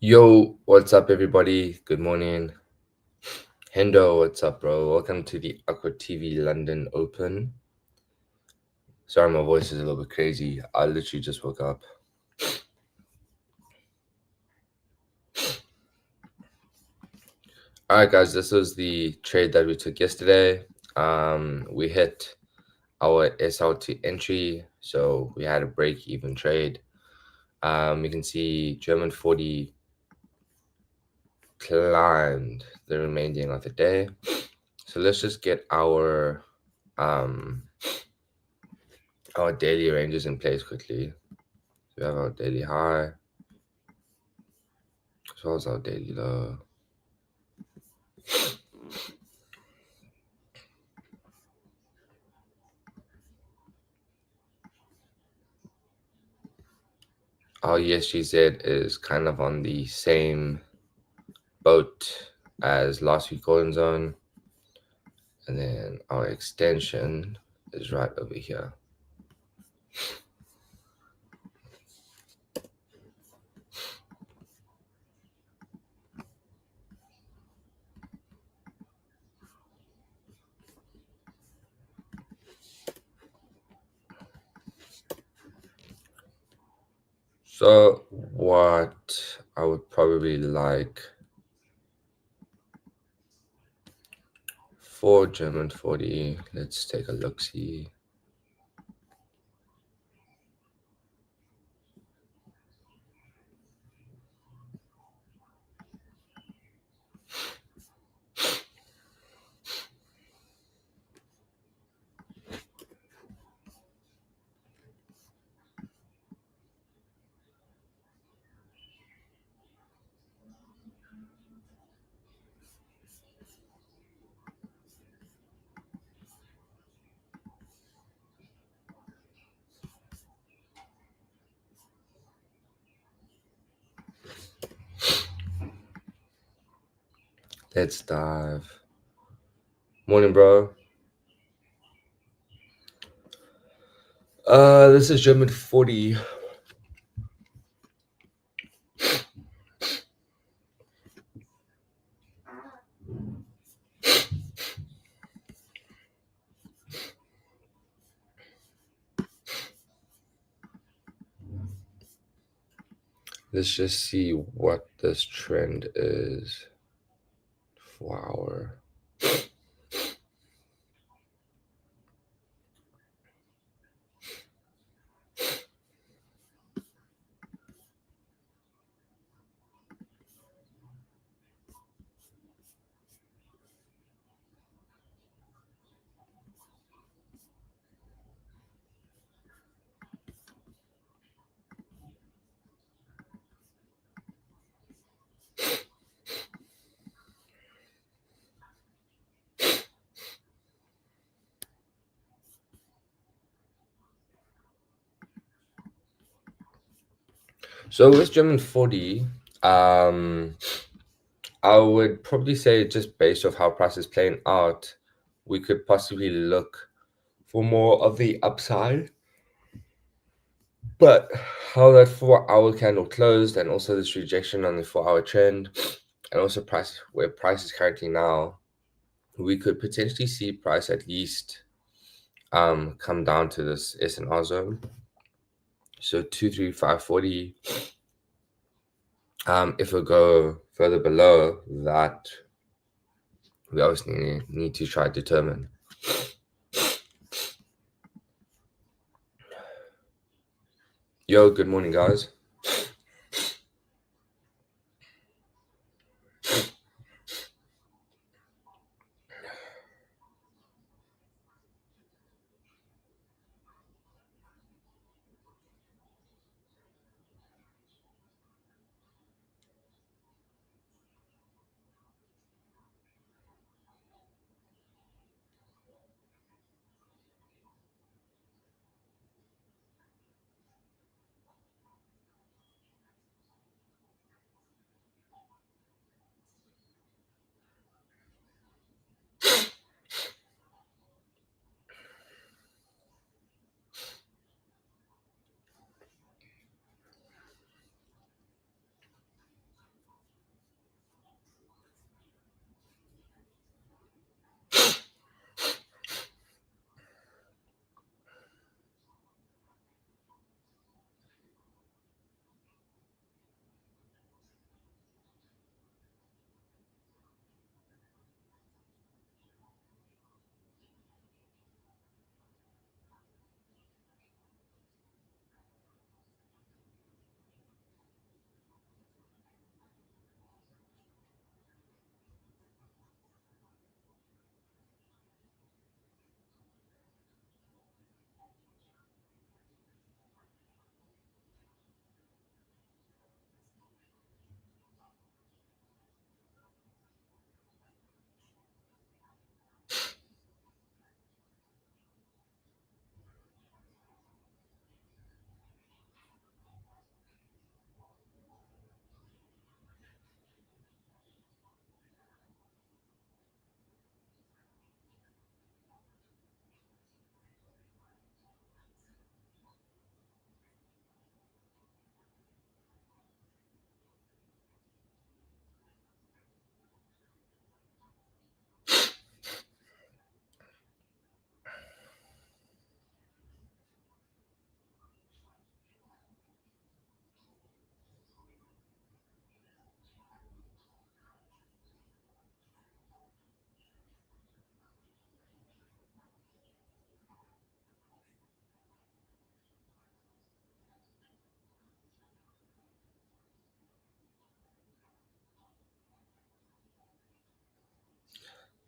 Yo, what's up, everybody? Good morning. Hendo, what's up, bro? Welcome to the AquaTV London Open. Sorry, my voice is a little bit crazy. I literally just woke up. All right, guys, this was the trade that we took yesterday. We hit our SL2 entry, so we had a break-even trade. You can see German 40 climbed the remaining of the day. So let's just get our daily ranges in place quickly. So we have our daily high as well as our daily low. Our ESGZ is kind of on the same boat as last week golden zone, and then our extension is right over here. So what I would probably like for German 40, let's take a look-see. Let's dive. Morning, bro. This is German 40. Let's just see what this trend is for our So with German 40, I would probably say just based off how price is playing out, we could possibly look for more of the upside. But how that 4-hour candle closed and also this rejection on the 4-hour trend and also where price is currently now, we could potentially see price at least come down to this S&R zone. So 23540. If we go further below that, we obviously need to try to determine. Yo, good morning, guys.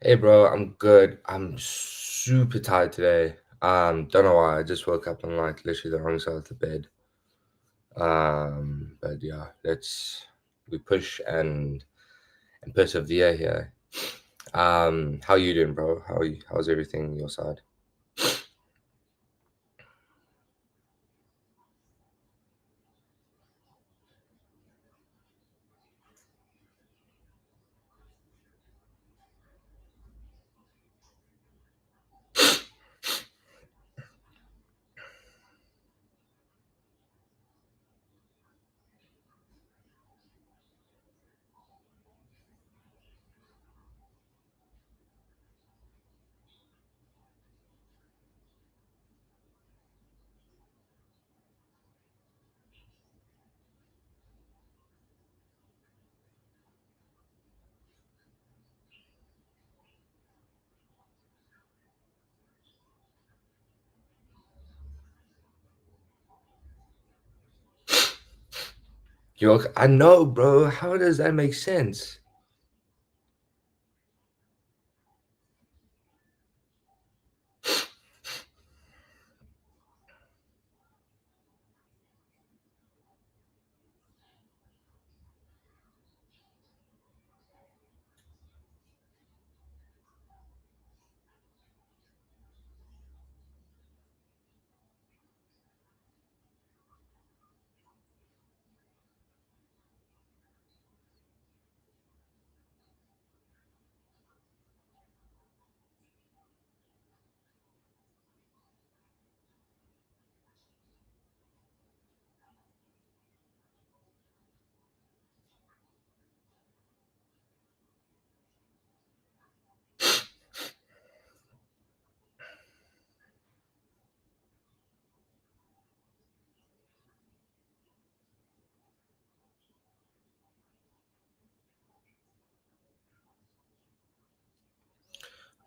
Hey, bro, I'm good. I'm super tired today. Don't know why. I just woke up on like literally the wrong side of the bed. But yeah, we push and persevere here. How you doing, bro? How's everything on your side? I know, bro. How does that make sense?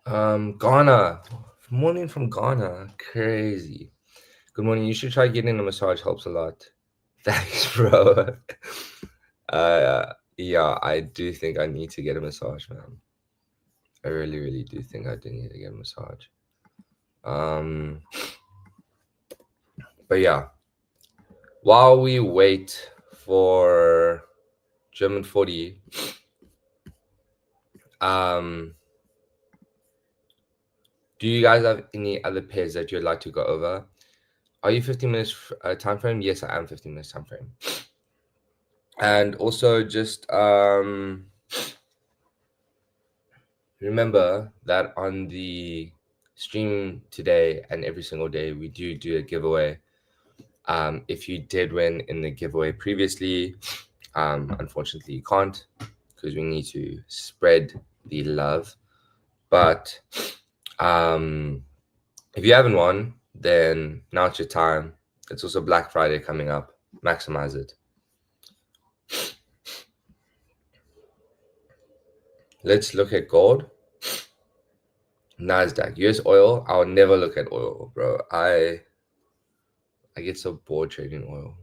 Ghana. Morning from Ghana. Crazy. Good morning. You should try getting a massage. Helps a lot. Thanks, bro. Yeah, I do think I need to get a massage, man. I really, really do think I do need to get a massage. Um, but yeah, while we wait for German 40, um, do you guys have any other pairs that you'd like to go over? Are you 15 minutes time frame? Yes, I am 15 minutes time frame. And also just remember that on the stream today and every single day, we do a giveaway. If you did win in the giveaway previously, unfortunately you can't because we need to spread the love. But if you haven't won, then now it's your time. It's also Black Friday coming up. Maximize it. Let's look at gold. Nasdaq, US oil. I'll never look at oil, bro. I get so bored trading oil.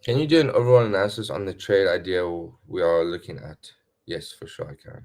Can you do an overall analysis on the trade idea we are looking at? Yes, for sure I can.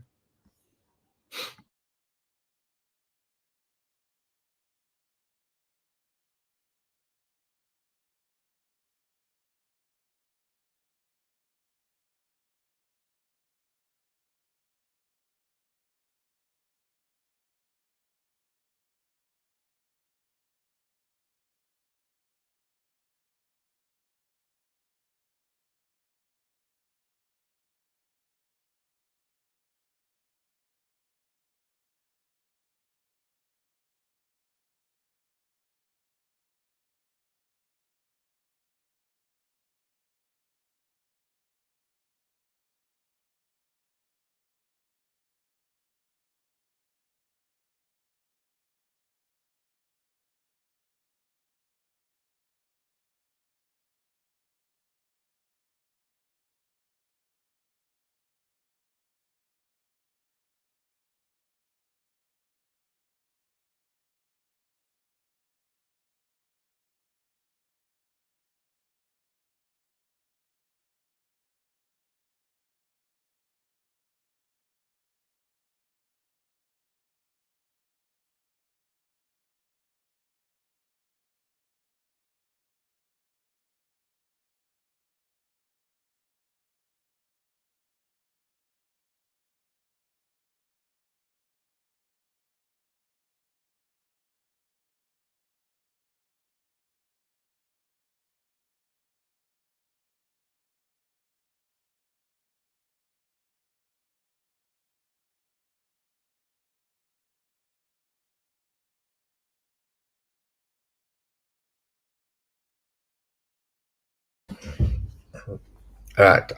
All right.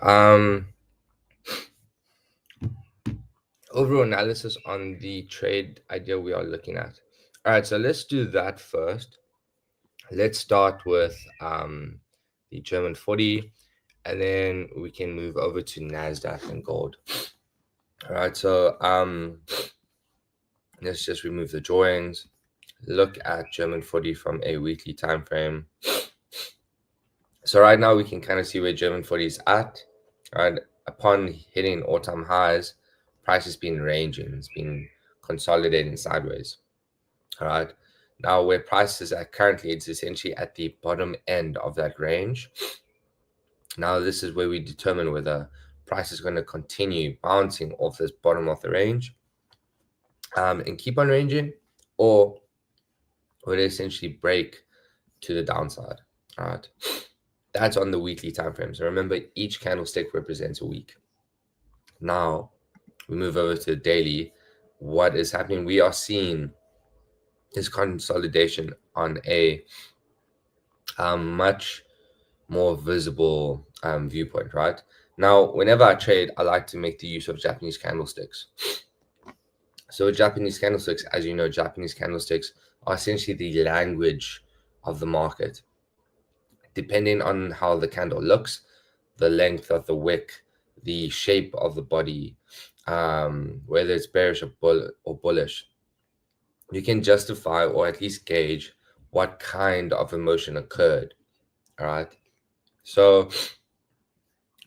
Overall analysis on the trade idea we are looking at. All right, so let's do that first. Let's start with the German 40, and then we can move over to NASDAQ and gold. All right, so let's just remove the drawings. Look at German 40 from a weekly time frame. So right now we can kind of see where German 40 is at. Right, upon hitting all-time highs, price has been ranging. It's been consolidating sideways. All right. Now, where price is at currently, it's essentially at the bottom end of that range. Now, this is where we determine whether price is going to continue bouncing off this bottom of the range and keep on ranging, or will it essentially break to the downside. All right. That's on the weekly time frame. So remember, each candlestick represents a week. Now, we move over to the daily. What is happening? We are seeing this consolidation on a much more visible viewpoint, right? Now, whenever I trade, I like to make the use of Japanese candlesticks. So Japanese candlesticks, as you know, Japanese candlesticks are essentially the language of the market. Depending on how the candle looks, the length of the wick, the shape of the body, whether it's bearish or bullish, you can justify or at least gauge what kind of emotion occurred. All right. So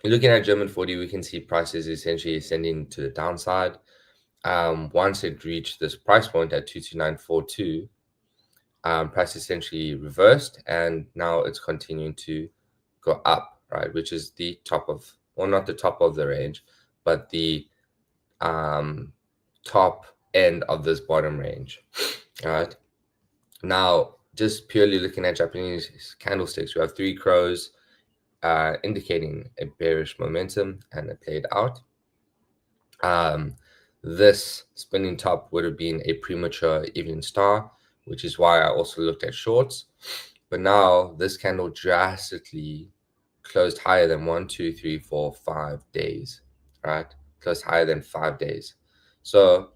looking at German 40, we can see prices essentially ascending to the downside. Once it reached this price point at 22942, price essentially reversed, and now it's continuing to go up, right? Which is the top of, well, not the top of the range, but the top end of this bottom range. All right. Now, just purely looking at Japanese candlesticks, we have three crows indicating a bearish momentum, and it played out. This spinning top would have been a premature evening star, which is why I also looked at shorts. But now this candle drastically closed higher than 1, 2, 3, 4, 5 days, right? Closed higher than 5 days. So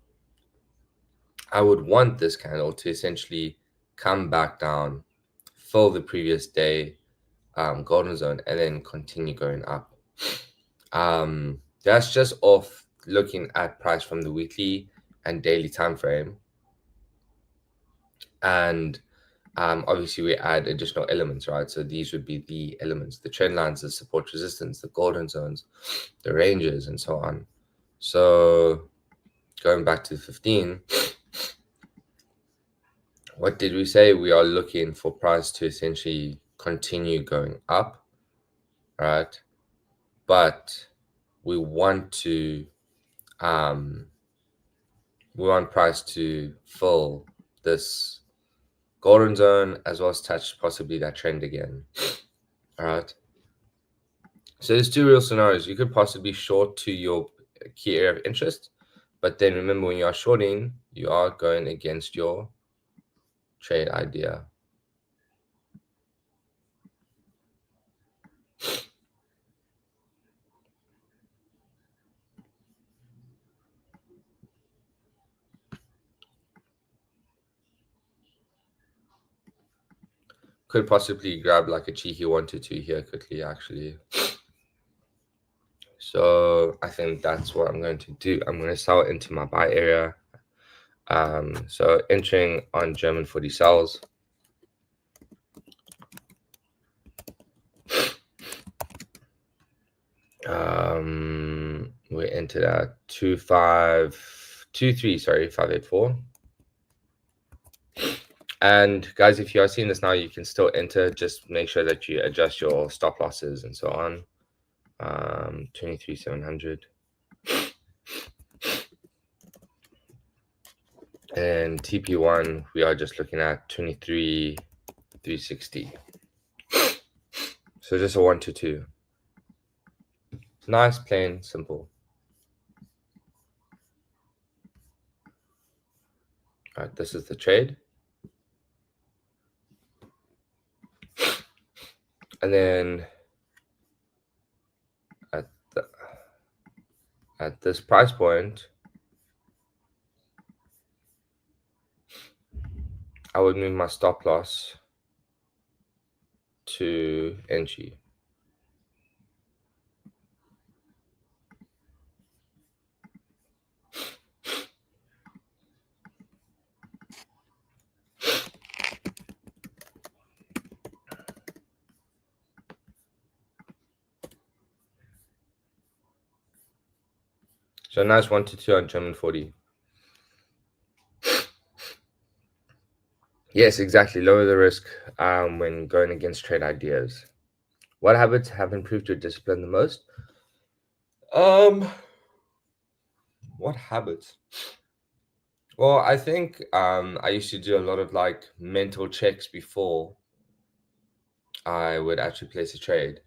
I would want this candle to essentially come back down, fill the previous day golden zone, and then continue going up. That's just off looking at price from the weekly and daily time frame. And obviously we add additional elements, right? So these would be the elements, the trend lines, the support resistance, the golden zones, the ranges, and so on. So going back to 15, what did we say? We are looking for price to essentially continue going up, right? But we want to we want price to fill this golden zone as well as touch possibly that trend again. All right. So there's two real scenarios. You could possibly short to your key area of interest, but then remember, when you are shorting, you are going against your trade idea. Could possibly grab like a cheeky 1 to 2 here quickly, actually. So I think that's what I'm going to do. I'm going to sell into my buy area. So entering on German 40 sells. We entered at 2523, sorry, 584. And guys, if you are seeing this now, you can still enter. Just make sure that you adjust your stop losses and so on. 23,700. And TP1, we are just looking at 23,360. So just a 1 to 2. Nice, plain, simple. All right, this is the trade. And then At this price point, I would move my stop loss to NG. So nice 1 to 2 on German 40. Yes, exactly. Lower the risk when going against trade ideas. What habits have improved your discipline the most? Um, what habits? Well, I think I used to do a lot of like mental checks before I would actually place a trade.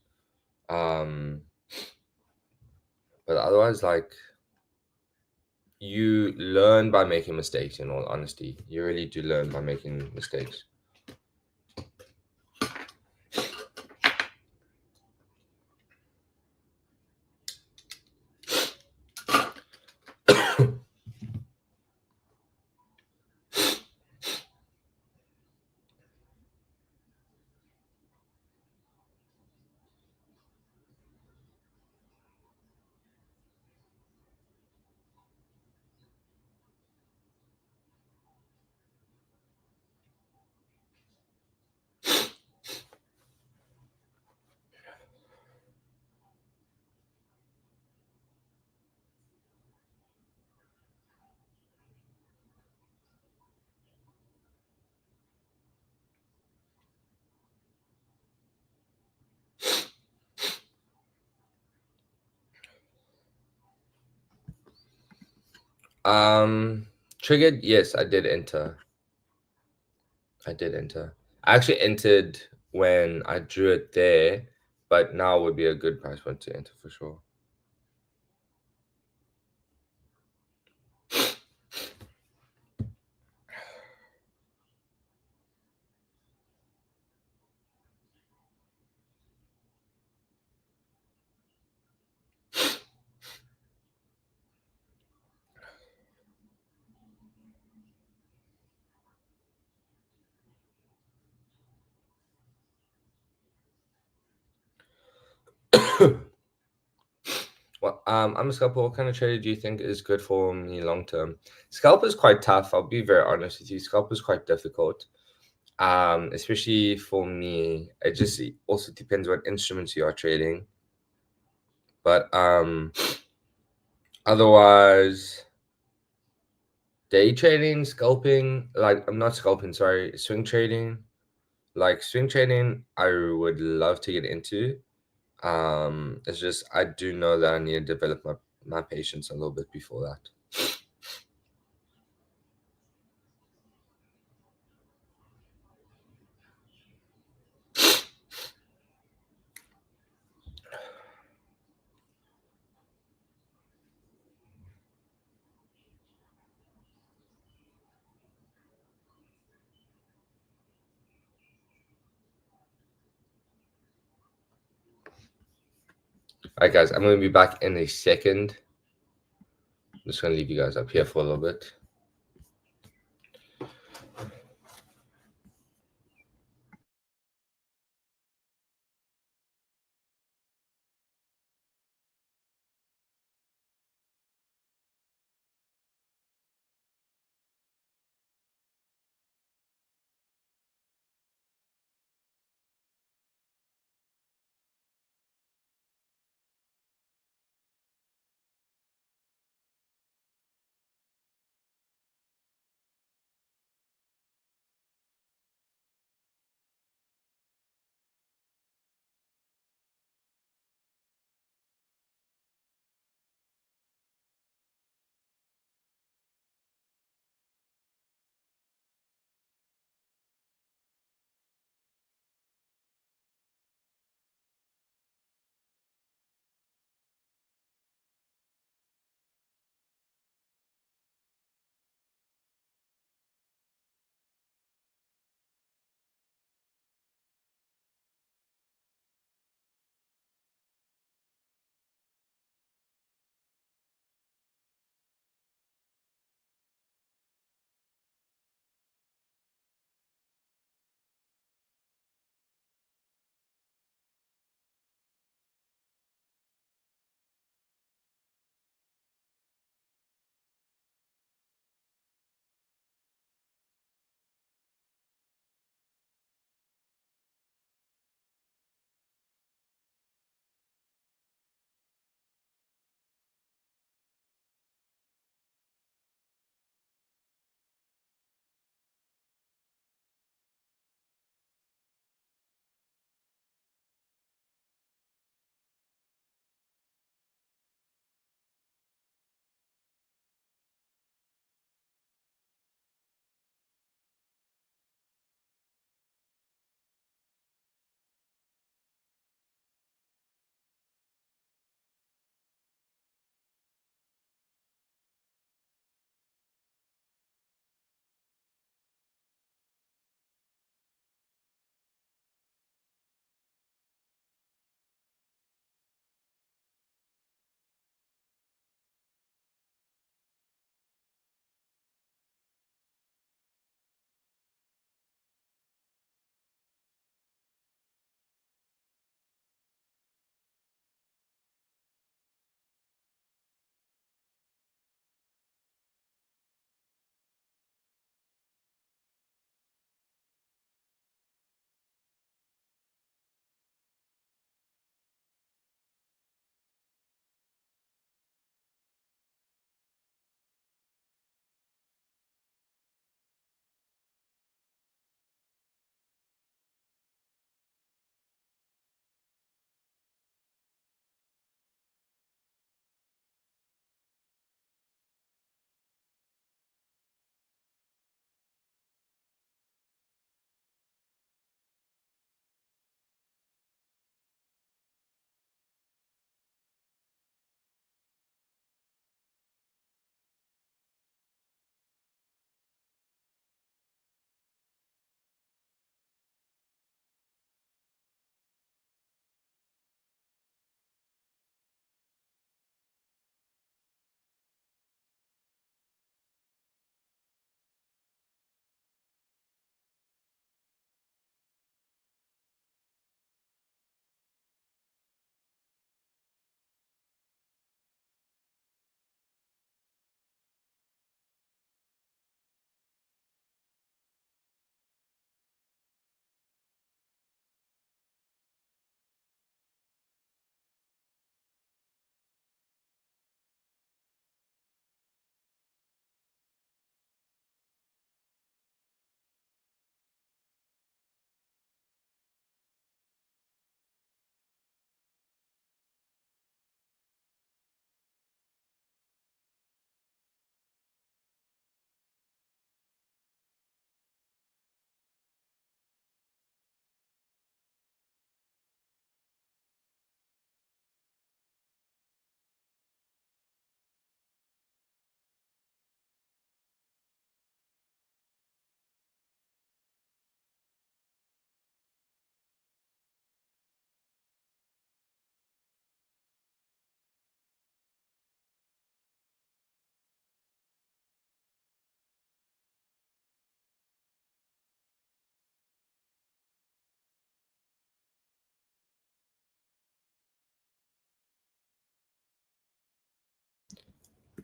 Um, but otherwise, like you learn by making mistakes. In all honesty, you really do learn by making mistakes. Triggered. Yes, I did enter. I did enter. I actually entered when I drew it there, but now would be a good price point to enter for sure. Well, I'm a scalper. What kind of trader do you think is good for me long term? Scalper is quite tough. I'll be very honest with you. Scalper is quite difficult. Especially for me. It just also depends what instruments you are trading. But otherwise, day trading, scalping, like I'm not scalping, sorry, swing trading. Like swing trading, I would love to get into. It's just I do know that I need to develop my patience a little bit before that. All right, guys, I'm going to be back in a second. I'm just going to leave you guys up here for a little bit.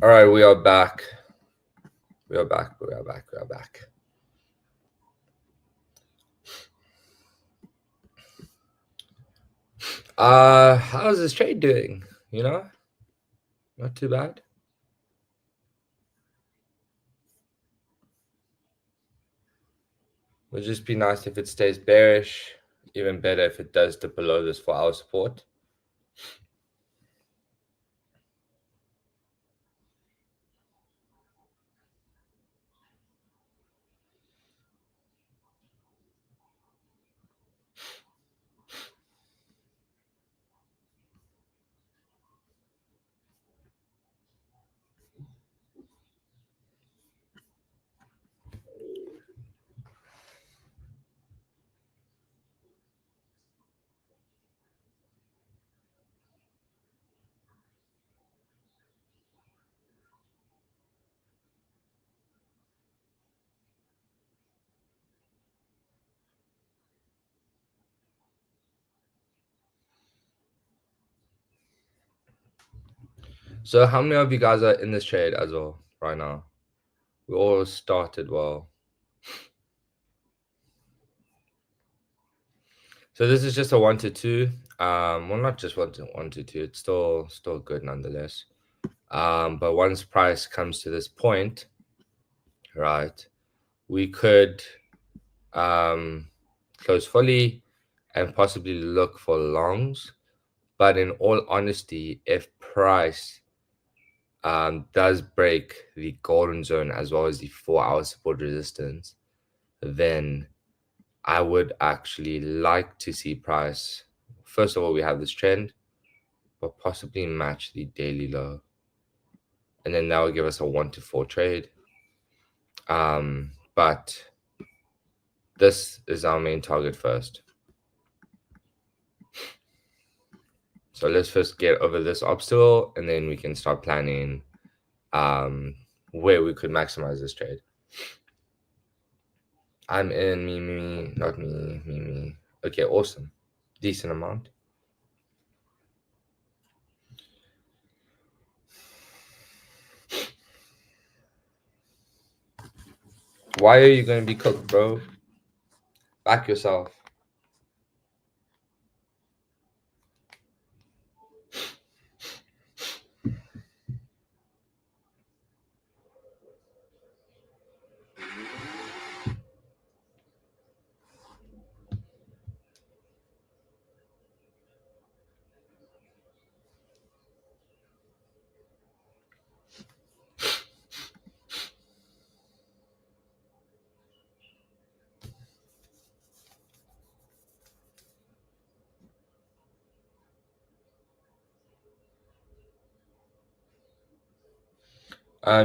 All right, we are back. We are back. We are back. We are back. How's this trade doing? You know, not too bad. Would just be nice if it stays bearish. Even better if it does dip below this 4-hour support. So how many of you guys are in this trade as well right now? We all started well. So this is just a 1 to 2. Well, not just 1 to 2. It's still good nonetheless. But once price comes to this point, right, we could close fully and possibly look for longs. But in all honesty, if price does break the golden zone as well as the 4-hour support resistance, then I would actually like to see price. First of all, we have this trend, but possibly match the daily low. And then that will give us a 1 to 4 trade. But this is our main target first. So let's first get over this obstacle, and then we can start planning where we could maximize this trade. I'm in me, not me. Okay, awesome. Decent amount. Why are you going to be cooked, bro? Back yourself.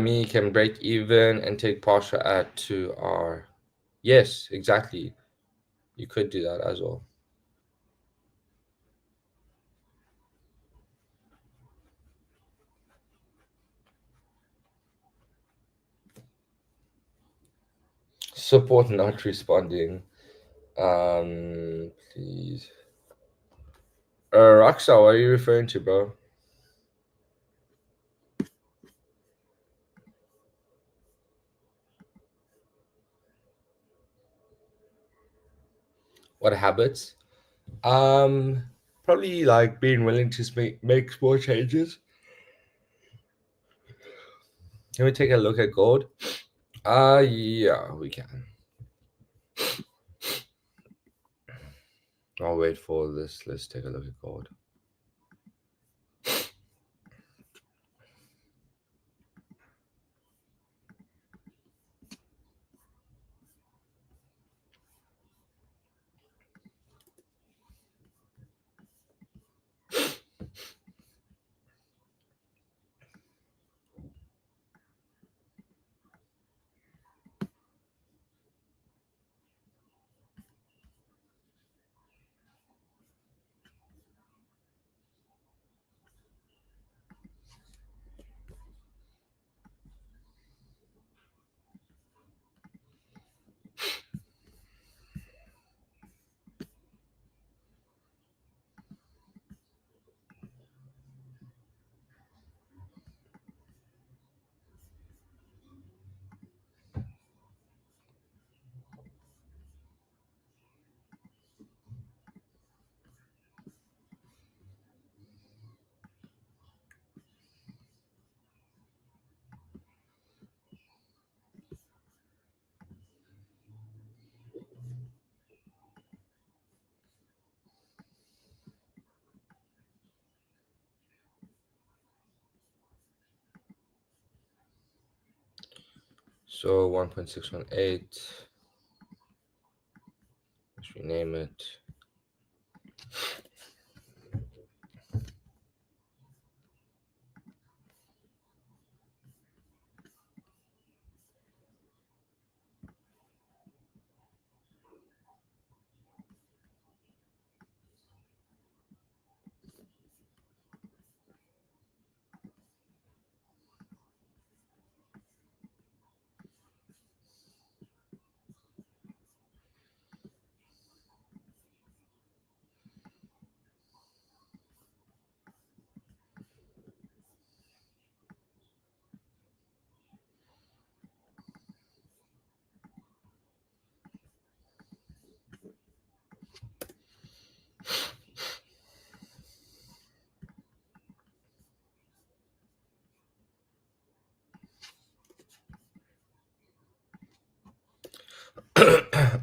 Me can break even and take partial at 2R. Yes, exactly. You could do that as well. Support not responding. Please. Raksa, what are you referring to, bro? What habits? Probably like being willing to make small changes. Can we take a look at gold? Yeah, we can. I'll wait for this. Let's take a look at gold. So 1.618. Let's rename it.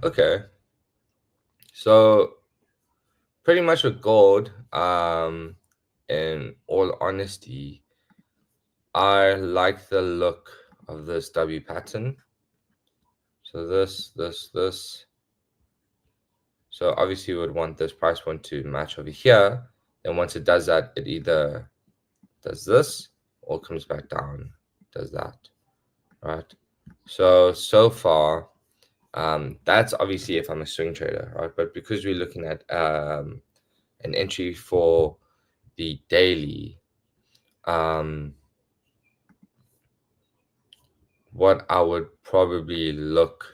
Okay. So pretty much with gold, in all honesty, I like the look of this W pattern. So this. So obviously we would want this price point to match over here. Then once it does that, it either does this or comes back down, does that, right? So far, that's obviously if I'm a swing trader, right? But because we're looking at an entry for the daily, what I would probably look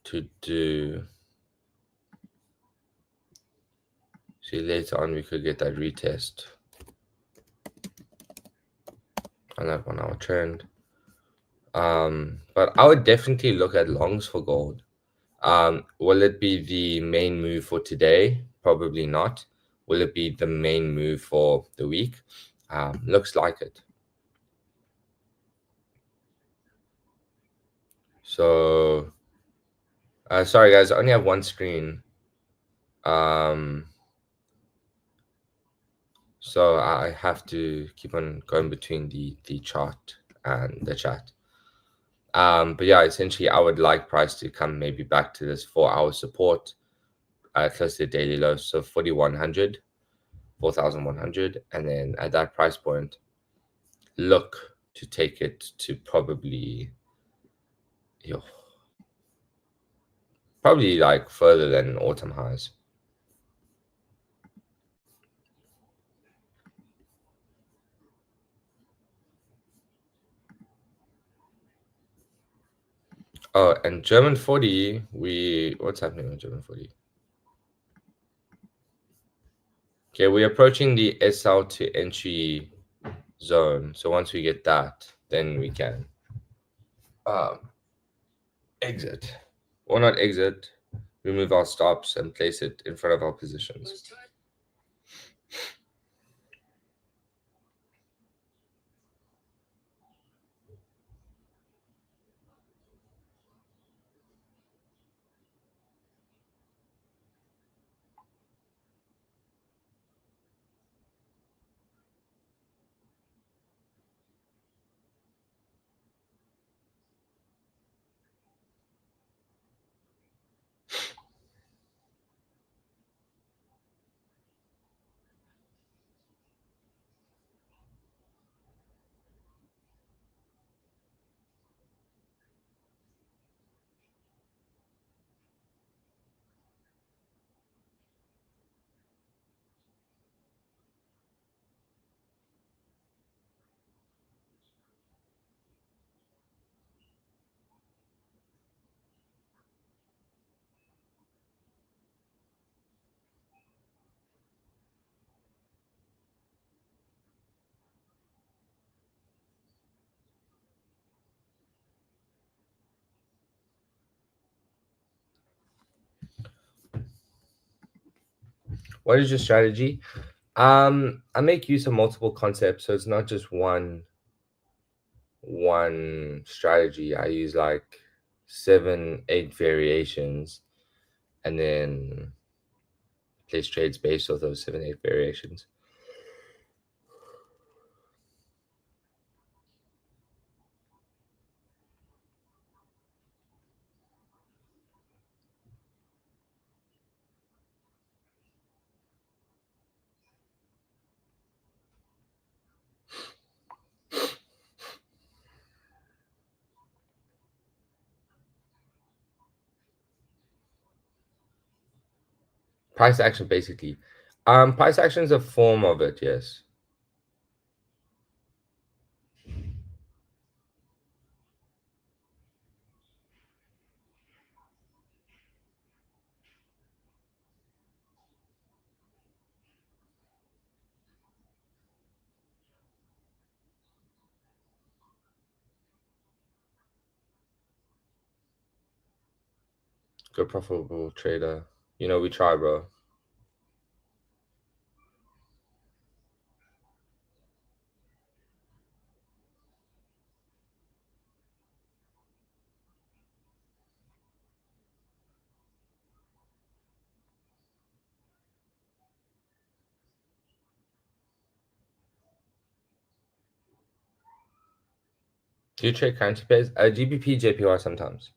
to do, see later on we could get that retest on that 1 hour trend. But I would definitely look at longs for gold. Will it be the main move for today? Probably not. Will it be the main move for the week? Looks like it. So, sorry guys, I only have one screen. So I have to keep on going between the chart and the chat. But yeah, essentially I would like price to come maybe back to this 4-hour support, close to the daily low, so 4,100, 4,100, and then at that price point, look to take it to probably, probably like further than autumn highs. Oh, and German 40, what's happening with German 40? Okay, we're approaching the SL to entry zone. So once we get that, then we can exit. Or not exit, remove our stops and place it in front of our positions. What is your strategy? I make use of multiple concepts, so it's not just one strategy. I use like 7, 8 variations, and then place trades based off those 7, 8 variations. Price action, basically. Price action is a form of it, yes. Good profitable trader. You know, we try, bro. Do you trade currency pairs? GBP, JPY sometimes.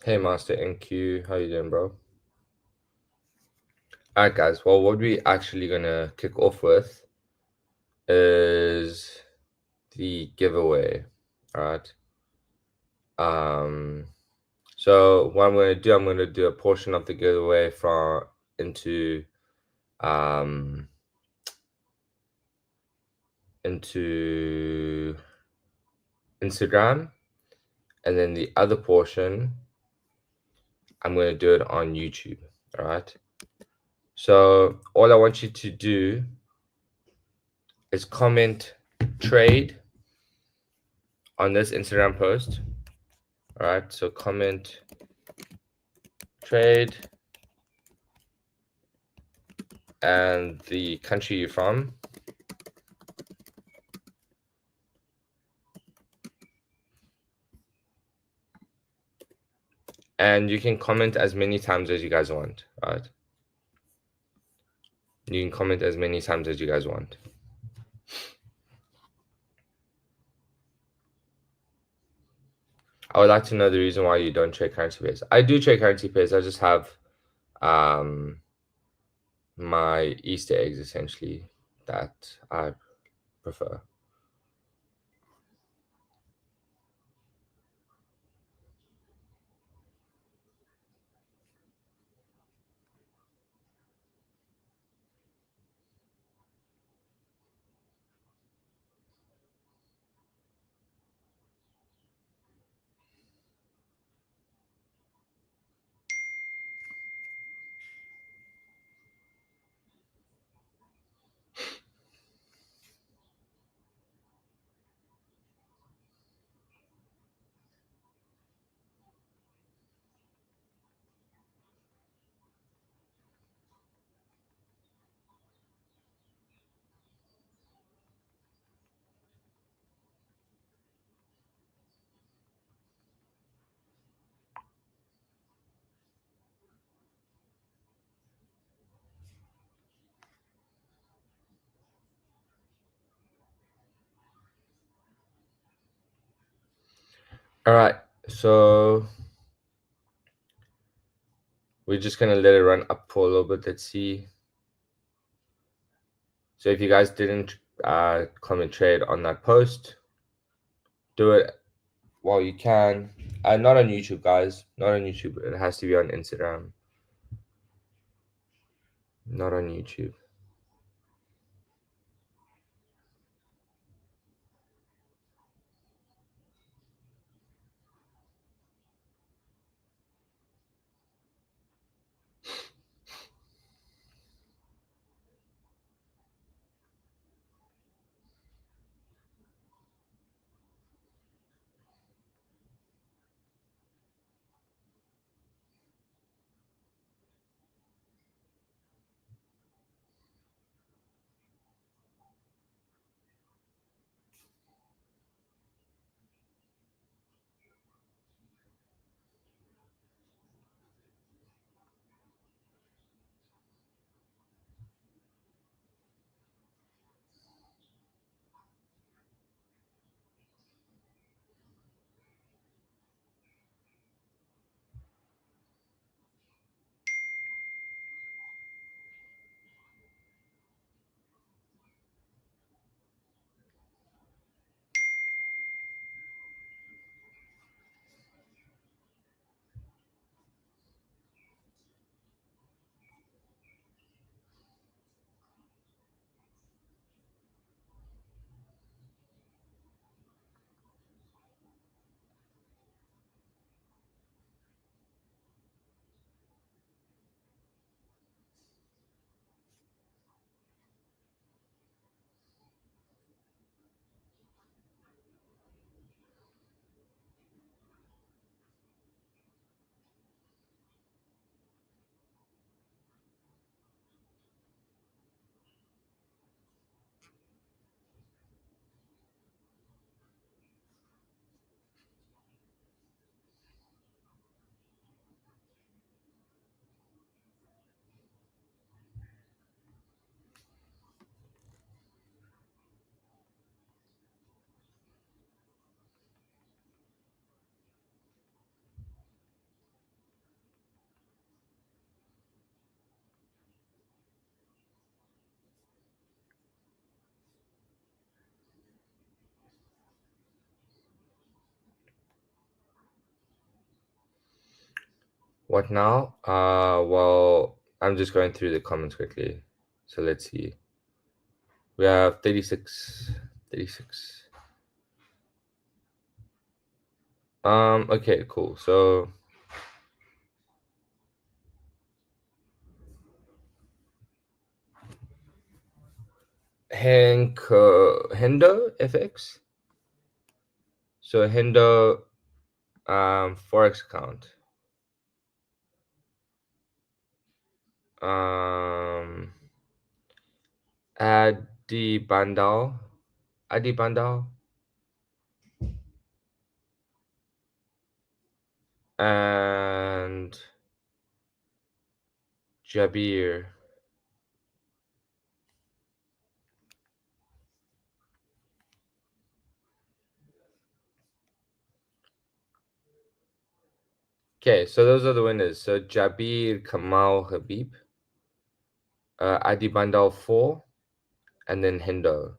Hey, Master NQ, how you doing, bro? All right, guys. Well, what we actually gonna kick off with is the giveaway. All right. So what I'm gonna do a portion of the giveaway from into um into Instagram, and then the other portion I'm gonna do it on YouTube. All right. So all I want you to do is comment trade on this Instagram post. All right. So comment trade and the country you're from. And you can comment as many times as you guys want, right? You can comment as many times as you guys want. I would like to know the reason why you don't trade currency pairs. I do trade currency pairs. I just have my Easter eggs, essentially, that I prefer. All right, so we're just gonna let it run up for a little bit. Let's see. So if you guys didn't comment trade on that post, do it while you can. Not on YouTube, guys. Not on YouTube. It has to be on Instagram. Not on YouTube. What now? Well, I'm just going through the comments quickly. So let's see. We have 36. 36. Okay, cool. So Hendo FX. So Hendo forex account. Um Adi Bandal. Adi Bandal and Jabir. Okay, so those are the winners. So Jabir Kamal Habib, Adi Bandal 4, and then Hendo.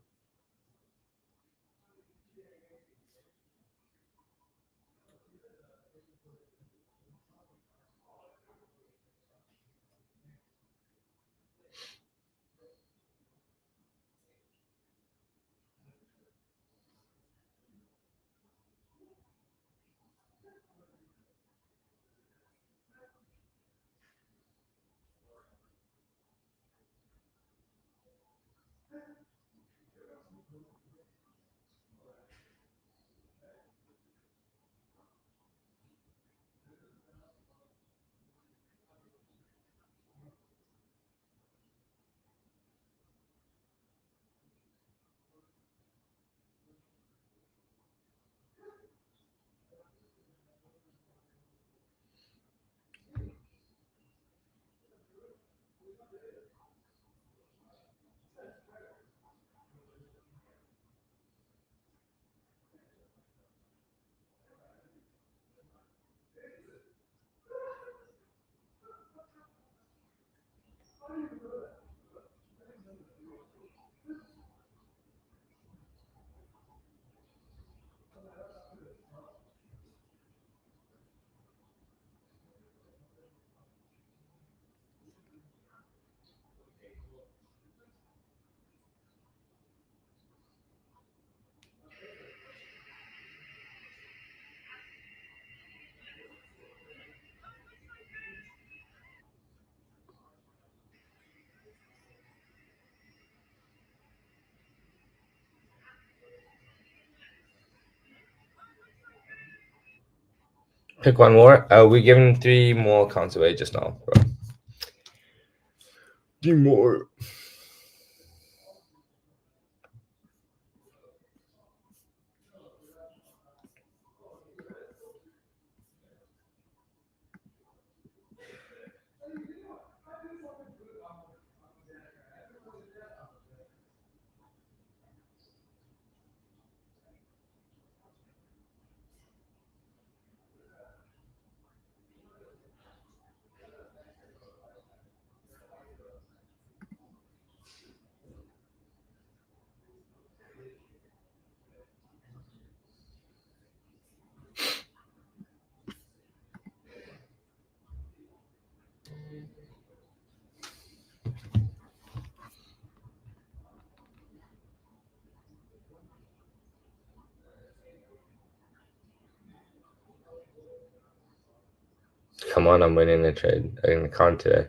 Pick one more. We're giving 3 more accounts away just now, bro. 3 more. Come on, I'm winning the trade. An account today.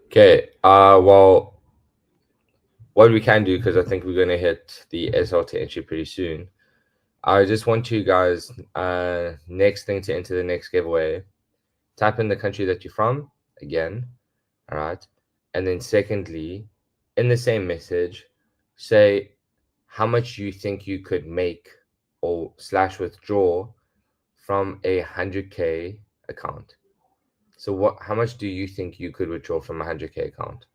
Okay. Well, what we can do, because I think we're gonna hit the SLT entry pretty soon. I just want you guys, next thing to enter the next giveaway, type in the country that you're from again, all right? And then secondly, in the same message, say how much you think you could make or slash withdraw from a 100K account. So how much do you think you could withdraw from a 100K account?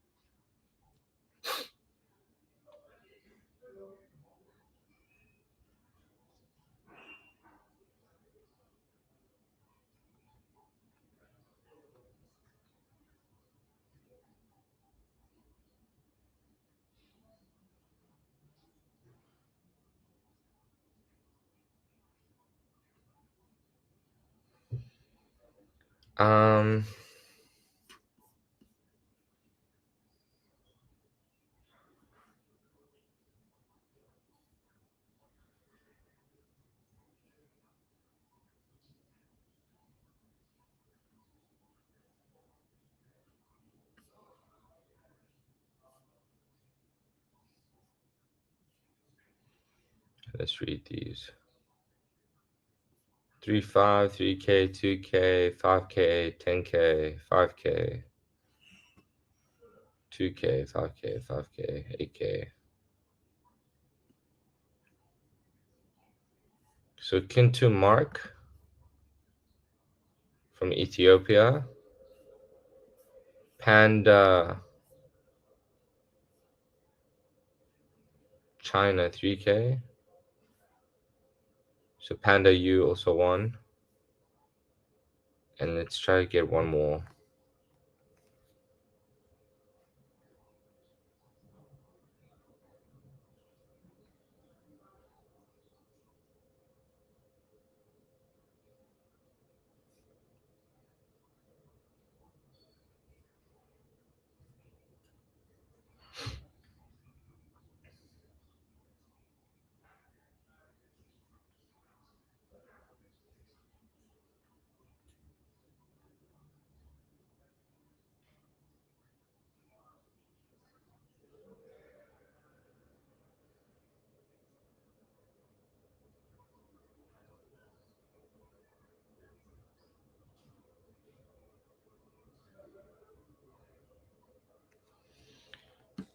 Um, let's read these. 3.5, 3K, 2K, 5K, 10K, 5K, 2K, 5K, 5K, 8K. So Kintu Mark from Ethiopia, Panda China 3K. So Panda U also won. And let's try to get one more.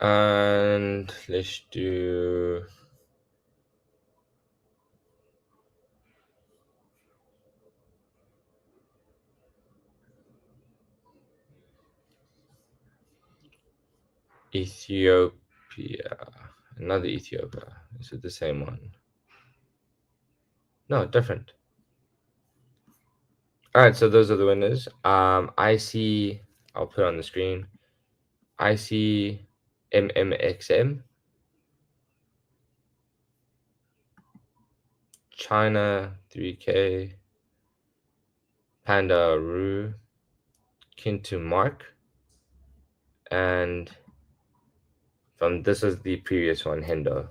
And let's do Ethiopia. Another Ethiopia. Is it the same one? No, different. All right, so those are the winners. I see, I'll put it on the screen. I see MMXM, China 3K, Panda Ru, Kintu Mark, and from this is the previous one, Hendo.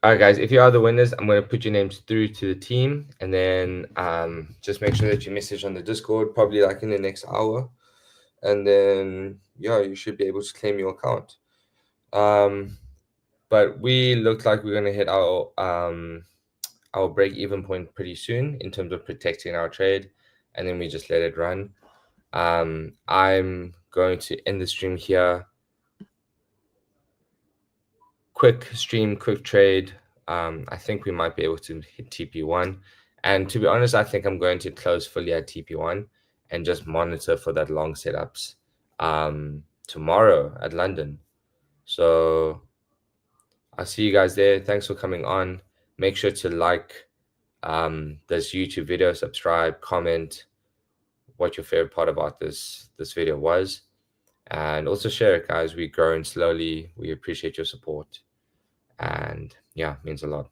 All right, guys, if you are the winners, I'm going to put your names through to the team, and then just make sure that you message on the Discord, probably like in the next hour, and then yeah, you should be able to claim your account. But we look like we're going to hit our break-even point pretty soon in terms of protecting our trade, and then we just let it run. I'm going to end the stream here. Quick stream, quick trade. I think we might be able to hit TP1. And to be honest, I think I'm going to close fully at TP1 and just monitor for that long setups tomorrow at London. So I'll see you guys there. Thanks for coming on. Make sure to like this YouTube video, subscribe, comment what your favorite part about this video was. And also share it, guys. We're growing slowly. We appreciate your support. And yeah, means a lot.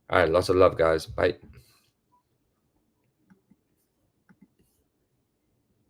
All right, lots of love, guys. Bye.